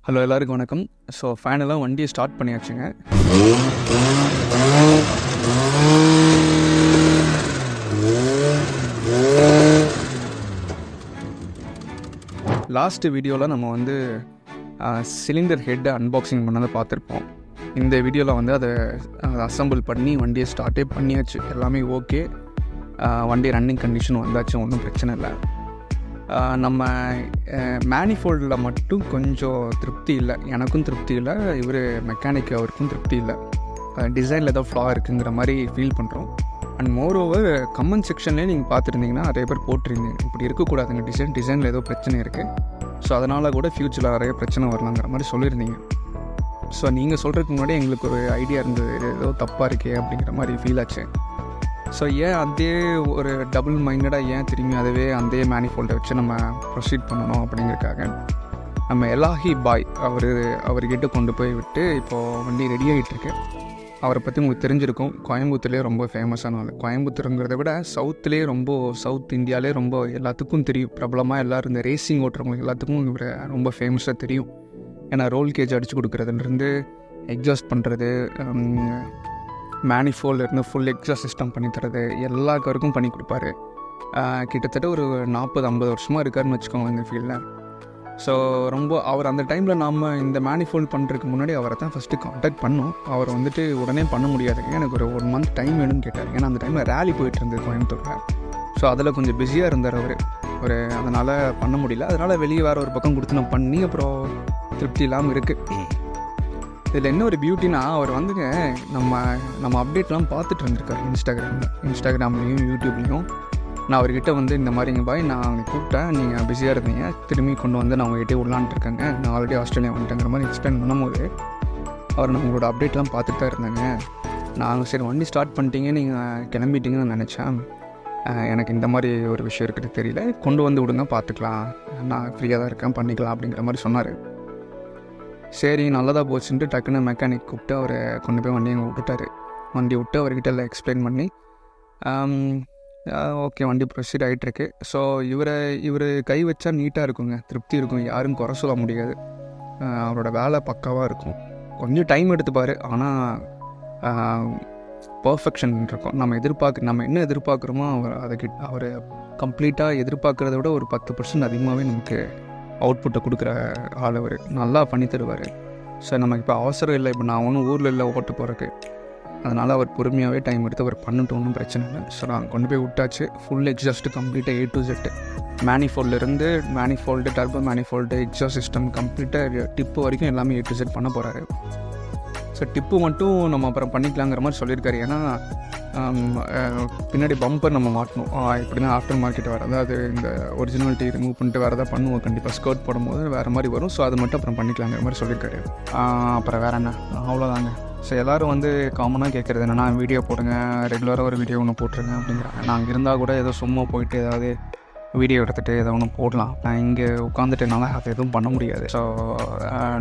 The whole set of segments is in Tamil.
ஹலோ எல்லாருக்கும் வணக்கம். ஸோ ஃபைனலாக வண்டியை ஸ்டார்ட் பண்ணியாச்சுங்க. லாஸ்ட்டு வீடியோவில் நம்ம வந்து சிலிண்டர் ஹெட்டை அன்பாக்சிங் பண்ணதை பார்த்துருப்போம். இந்த வீடியோவில் வந்து அதை அசம்பிள் பண்ணி வண்டியை ஸ்டார்ட்டே பண்ணியாச்சு. எல்லாமே ஓகே, வண்டி ரன்னிங் கண்டிஷன் வந்தாச்சு, ஒன்றும் பிரச்சனை இல்லை. நம்ம மேனிஃபோல்டில் மட்டும் கொஞ்சம் திருப்தி இல்லை, எனக்கும் திருப்தி இல்லை, இவர் மெக்கானிக் அவருக்கும் திருப்தி இல்லை. டிசைனில் ஏதோ ஃப்ளா இருக்குங்கிற மாதிரி ஃபீல் பண்ணுறோம். அண்ட் மோரோவர் கமெண்ட் செக்ஷன்லேயே நீங்கள் பார்த்துருந்தீங்கன்னா நிறைய பேர் போட்டிருந்தீங்க, இப்படி இருக்கக்கூடாதுங்க, டிசைனில் ஏதோ பிரச்சனை இருக்குது, ஸோ அதனால் கூட ஃப்யூச்சரில் நிறைய பிரச்சனை வரலாங்கிற மாதிரி சொல்லியிருந்தீங்க. ஸோ நீங்கள் சொல்கிறதுக்கு முன்னாடி எங்களுக்கு ஒரு ஐடியா இருந்தது, ஏதோ தப்பாக இருக்கே அப்படிங்கிற மாதிரி ஃபீல் ஆச்சு. ஸோ ஏன் அதே ஒரு டபுள் மைண்டடாக ஏன் திரும்பி அதே அதே மேனிஃபோல்டை வச்சு நம்ம ப்ரொசீட் பண்ணணும் அப்படிங்கிறதுக்காக நம்ம எலாஹி பாய் அவர்கிட்ட கொண்டு போய் விட்டு இப்போது வண்டி ரெடி ஆகிட்டுருக்கு. அவரை பற்றி உங்களுக்கு தெரிஞ்சிருக்கும், கோயம்புத்தூர்லேயே ரொம்ப ஃபேமஸான ஆள். கோயம்புத்தூருங்கிறத விட சவுத் இந்தியாவிலே ரொம்ப எல்லாத்துக்கும் தெரியும், பிரபலமாக எல்லோரும் இந்த ரேசிங் ஓட்டுறவங்களுக்கு எல்லாத்துக்கும் இவர் ரொம்ப ஃபேமஸாக தெரியும். ஏன்னா ரோல் கேஜ் அடித்து கொடுக்குறதுலேருந்து எக்ஸாஸ்ட் பண்ணுறது, மேனிஃபோல்டு இருந்து ஃபுல் எக்ஸாஸ்ட் சிஸ்டம் பண்ணி தரது, எல்லா காருக்கும் பண்ணி கொடுப்பாரு. கிட்டத்தட்ட ஒரு 40-50 வருஷமாக இருக்காருன்னு வச்சுக்கோங்க இந்த ஃபீல்டில். ஸோ ரொம்ப அவர் அந்த டைமில் நாம் இந்த மேனிஃபோல்டு பண்ணுறதுக்கு முன்னாடி அவரை தான் ஃபஸ்ட்டு காண்டாக்ட் பண்ணோம். அவர் வந்துட்டு உடனே பண்ண முடியாதுங்க, எனக்கு ஒரு 1 மந்த் டைம் வேணும்னு கேட்டார். ஏன்னா அந்த டைமில் ரேலி போயிட்டு இருந்தது கோயம்புத்தூரில். ஸோ அதில் கொஞ்சம் பிஸியாக இருந்தார் அவர், அதனால் பண்ண முடியல. அதனால் வெளியே வேறு ஒரு பக்கம் கொடுத்து நான் பண்ணி அப்புறம் திருப்தி இல்லாமல் இருக்குது. இதில் என்ன ஒரு பியூட்டினா, அவர் வந்துங்க நம்ம அப்டேட்லாம் பார்த்துட்டு இருந்திருக்காரு இன்ஸ்டாகிராம்லேயும் யூடியூப்லேயும். நான் அவர்கிட்ட வந்து இந்த மாதிரிங்க பாய், நான் அவனை கூப்பிட்டேன், நீங்கள் பிஸியாக இருந்தீங்க, திரும்பி கொண்டு வந்து நான் உங்கள்கிட்ட விடலான்ட்ருக்கேங்க, நான் ஆல்ரெடி ஆஸ்திரேலியா வந்துட்டேங்கிற மாதிரி எக்ஸ்பிளைன் பண்ணும்போது அவர் நான் உங்களோட அப்டேட்லாம் பார்த்துட்டு தான் இருந்தாங்க. நாங்கள் சரி வண்டி ஸ்டார்ட் பண்ணிட்டீங்க, நீங்கள் கிளம்பிட்டீங்கன்னு நினச்சேன், எனக்கு இந்த மாதிரி ஒரு விஷயம் இருக்குது தெரியல, கொண்டு வந்து விடுங்க, பார்த்துக்கலாம், நான் ஃப்ரீயாக தான் இருக்கேன், பண்ணிக்கலாம் அப்படிங்கிற மாதிரி சொன்னார். சரி நல்லதாக போச்சுன்ட்டு டக்குன்னு மெக்கானிக் கூப்பிட்டு அவரை கொண்டு போய் வண்டியை விட்டுட்டார். வண்டி விட்டு அவர்கிட்ட எல்லாம் எக்ஸ்பிளைன் பண்ணி ஓகே வண்டி ப்ரொசீட் ஆகிட்டுருக்கு. ஸோ இவர் கை வச்சா நீட்டாக இருக்குங்க, திருப்தி இருக்கும், யாரும் குறை சொல்ல முடியாது. அவரோட வேலை பக்காவாக இருக்கும். கொஞ்சம் டைம் எடுத்துப்பார், ஆனால் பர்ஃபெக்ஷன் இருக்கும். நம்ம என்ன எதிர்பார்க்குறோமோ அவர் கம்ப்ளீட்டாக எதிர்பார்க்குறத விட ஒரு 10% அதிகமாகவே நமக்கு அவுட்புட்டை கொடுக்குற ஆள். அவர் நல்லா பண்ணி தருவார். ஸோ நமக்கு இப்போ அவசரம் இல்லை, இப்போ நான் ஒன்றும் ஊரில் இல்லை ஓட்டு போகிறக்கு, அதனால் அவர் பொறுமையாகவே டைம் எடுத்து அவர் பண்ணிட்டு ஒன்றும் பிரச்சனை இல்லை. ஸோ நான் கொண்டு போய் விட்டாச்சு. ஃபுல் எக்ஸாஸ்ட்டு கம்ப்ளீட்டாக A to Z, manifold turbo manifold exhaust system கம்ப்ளீட்டாக டிப்பு வரைக்கும் எல்லாமே A to Z பண்ண போகிறாரு. ஸோ டிப்பு மட்டும் நம்ம அப்புறம் பண்ணிக்கலாங்கிற மாதிரி சொல்லியிருக்காரு. ஏன்னா பின்னாடி பம்பர் நம்ம மாட்டணும், எப்படின்னா ஆஃப்டர் மார்க்கெட் வேறு, அதாவது இந்த ஒரிஜினாலிட்டி ரிமூவ் பண்ணிட்டு வேறு எதாவது பண்ணுவோம் கண்டிப்பாக, ஸ்கர்ட் போடும்போது வேறு மாதிரி வரும். ஸோ அது மட்டும் அப்புறம் பண்ணிக்கலாங்கிற மாதிரி சொல்லியிருக்காரு. அப்புறம் வேறு என்ன, அவ்வளோதாங்க. ஸோ எல்லோரும் வந்து காமனாக கேட்குறது என்னென்னா, வீடியோ போடுங்க, ரெகுலராக ஒரு வீடியோ ஒன்று போட்டுருங்க அப்படிங்கிறாங்க. நாங்கள் இருந்தால் கூட ஏதோ சும்மா போயிட்டு ஏதாவது வீடியோ எடுத்துகிட்டு ஏதோ ஒன்று போடலாம். நான் இங்கே உட்காந்துட்டுனால அதை எதுவும் பண்ண முடியாது. ஸோ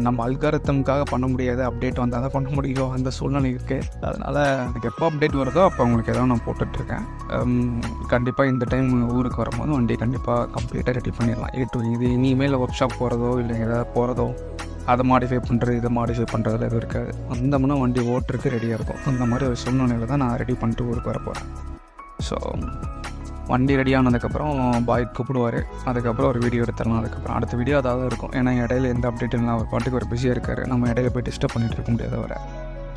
நம்ம அல்காரத்தமுக்காக பண்ண முடியாது, அப்டேட் வந்தால் தான் பண்ண முடியும், அந்த சூழ்நிலை இருக்குது. அதனால் எனக்கு எப்போ அப்டேட் வருதோ அப்போ உங்களுக்கு ஏதோ நான் போட்டுட்ருக்கேன். கண்டிப்பாக இந்த டைம் ஊருக்கு வரும்போது வண்டி கண்டிப்பாக கம்ப்ளீட்டாக ரெடி பண்ணிடலாம். இது இனிமேல் ஒர்க் ஷாப் போகிறதோ இல்லை ஏதாவது போகிறதோ அதை மாடிஃபை பண்ணுறது இதை மாடிஃபை பண்ணுறதுல எதுவும் இருக்காது. வந்தோம்னா வண்டி ஓட்டுறதுக்கு ரெடியாக இருக்கும். அந்த மாதிரி ஒரு சூழ்நிலையில் தான் நான் ரெடி பண்ணிட்டு ஊருக்கு வர போகிறேன். ஸோ வண்டி ரெடி ஆனதுக்கப்புறம் பாய் கூப்பிடுவார், அதுக்கப்புறம் ஒரு வீடியோ எடுத்துடலாம். அதுக்கப்புறம் அடுத்த வீடியோ அதாவது இருக்கும். ஏன்னா இடையில எந்த அப்டேட் இல்லை, அவர் பாட்டுக்கு ஒரு பிஸியாக இருக்கார், நம்ம இடையில போய் டிஸ்டர்ப் பண்ணிகிட்டு இருக்க முடியாது அவரை.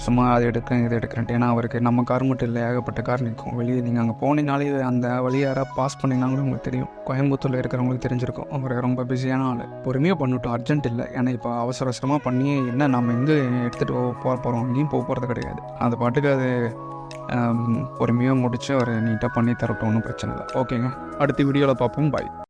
சும்மா அது எடுக்கிறேன் இது எடுக்கிறேன்ட்டு. ஏன்னா அவருக்கு நம்ம கார் மட்டும் இல்லை, ஏகப்பட்ட கார் நிற்கும் வெளியே. நீங்கள் அங்கே போனீங்கனாலே அந்த வழியை யாராவது பாஸ் பண்ணிங்கனாலும் உங்களுக்கு தெரியும், கோயம்புத்தூரில் இருக்கிறவங்களுக்கு தெரிஞ்சிருக்கும். அவர் ரொம்ப பிஸியான ஆள். பொறுமையாக பண்ணிட்டோம், அர்ஜென்ட் இல்லை. ஏன்னா இப்போ அவசரமாக பண்ணி என்ன நம்ம எங்கே எடுத்துகிட்டு போகிறோம், அங்கேயும் போகிறது கிடையாது. அது பாட்டுக்கு அது பொறுமையாக முடித்து அவர் நீட்டாக பண்ணி தரட்டும், ஒன்றும் பிரச்சனை இல்லை. ஓகேங்க, அடுத்த வீடியோவில் பார்ப்போம். பாய்.